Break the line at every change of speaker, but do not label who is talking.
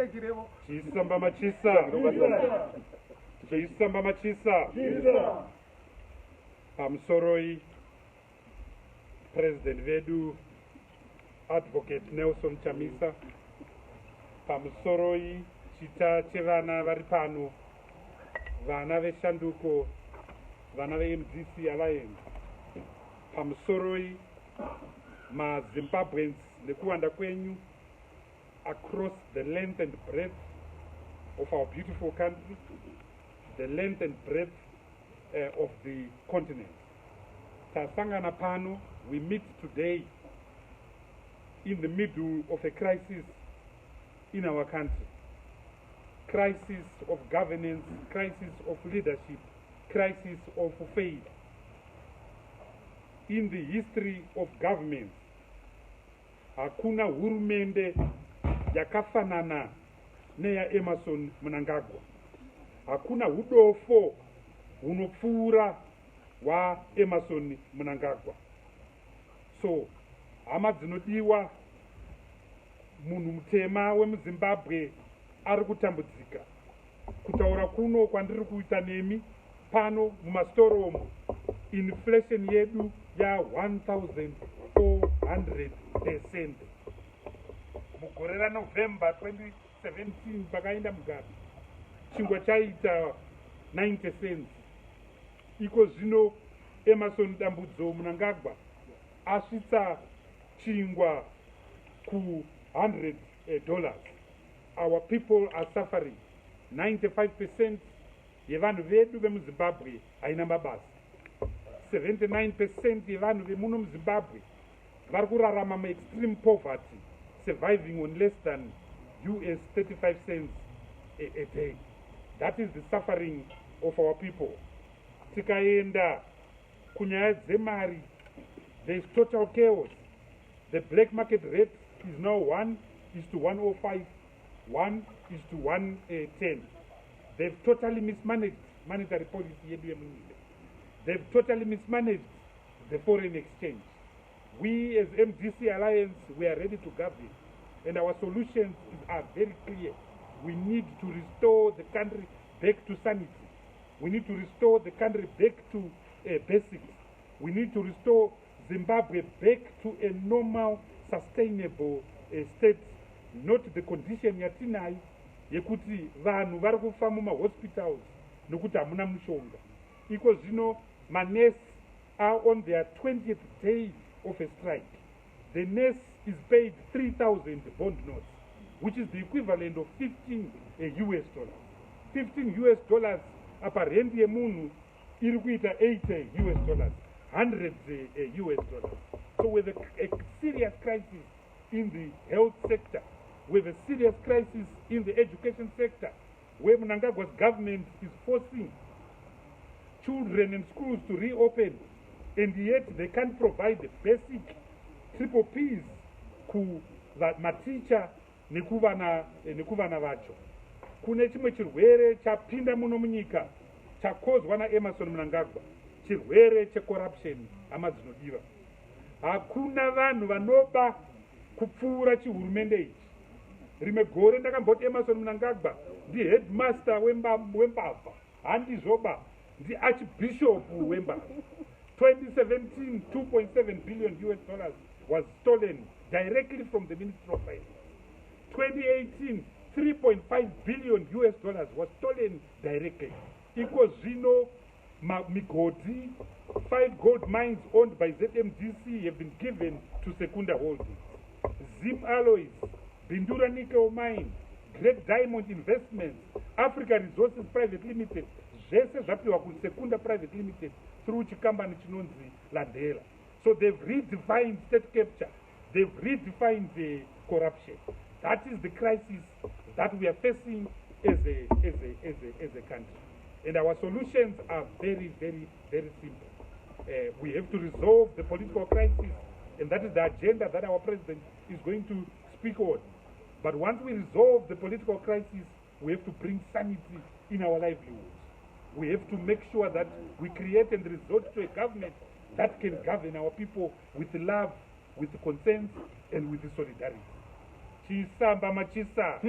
Chisamba machisa. Chisamba machisa. Pamsoroi President vedu Advocate Nelson Chamisa. Pamsoroi chita chevana vari pano, vana veshanduko, vana veMDC Alliance. Pamsoroi maZimbabweans nekuwanda kwenyu across the length and breadth of our beautiful country, the length and breadth of the continent. Tasangana pano, we meet today in the middle of a crisis in our country. Crisis of governance, crisis of leadership, crisis of faith. In the history of government, hakuna hurumende yakafanana neya Emmerson Mnangagwa. Hakuna hudofo hunopfuura wa Emmerson Mnangagwa. So, hama dzinodiwa munhu mutema wemuZimbabwe ari kutambudzika. Kutaura kuno kwandiri kuita nemi pano mumastoromo, inflation yedu ya 1400%. Mugore raNovember 2017 pakaenda Mugabe, chingwa chaita 90 cents. Iko zvino Emmerson Dambudzo Mnangagwa asvitsa chingwa ku $100. Our people are suffering. 95% yevanhu vedu vemuZimbabwe haina mabasa. 79% yevanhu vemuno muZimbabwe vari kurarama extreme poverty, surviving on less than US 35 cents a day. That is the suffering of our people. Tikaenda kunyaya dzemari, there is total chaos. The black market rate is now 1:105, 1:110. They've totally mismanaged monetary policy yedu yemunyika. They've totally mismanaged the foreign exchange. We as MDC Alliance, we are ready to govern, and our solutions are very clear. We need to restore the country back to sanity. We need to restore the country back to basics. We need to restore Zimbabwe back to a normal, sustainable state, not the condition yatinayo yekuti vanhu vari kufa mumahospitals nokuti hamuna mushonga. Iko zvino manurse are on their 20th day of a strike. The nurse is paid 3,000 bond notes, which is the equivalent of $15. 15 US dollars apa rent yemunhu iri kuita $80, $100. So with a serious crisis in the health sector, with a serious crisis in the education sector, where Mnangagwa's government is forcing children and schools to reopen, and yet they can't provide the basic triple P's ku maticha nekuvana vacho. Kune chimwe chirwere chapinda muno munyika chakozwa naEmmerson Mnangagwa, chirwere checorruption. Hama dzinodiwa, hakuna vanhu vanoba kupfuura chihurumende ichi. Rimwe gore ndakamboti Emmerson Mnangagwa headmaster wembavha, handizoba archbishop wembavha. 2017, $2.7 billion was stolen directly from the Ministry of Finance. 2018, $3.5 billion was stolen directly. Iko zvino migodi, 5 gold mines owned by ZMDC have been given to Secunda Holdings. Zim Alloys, Bindura Nickel Mine, Great Diamond Investments, Africa Resources Private Limited, zvese zvapiwa ku Secunda Private Limited through chikambani chinonzi Landela. So they've redefined state capture, they've redefined the corruption. That is the crisis that we are facing as a country. And our solutions are very, very, very simple. We have to resolve the political crisis, and that is the agenda that our president is going to speak on. But once we resolve the political crisis, we have to bring sanity in our livelihoods. We have to make sure that we create and resort to a government that can govern our people with love, with consent, and with solidarity. Chisamba machisa.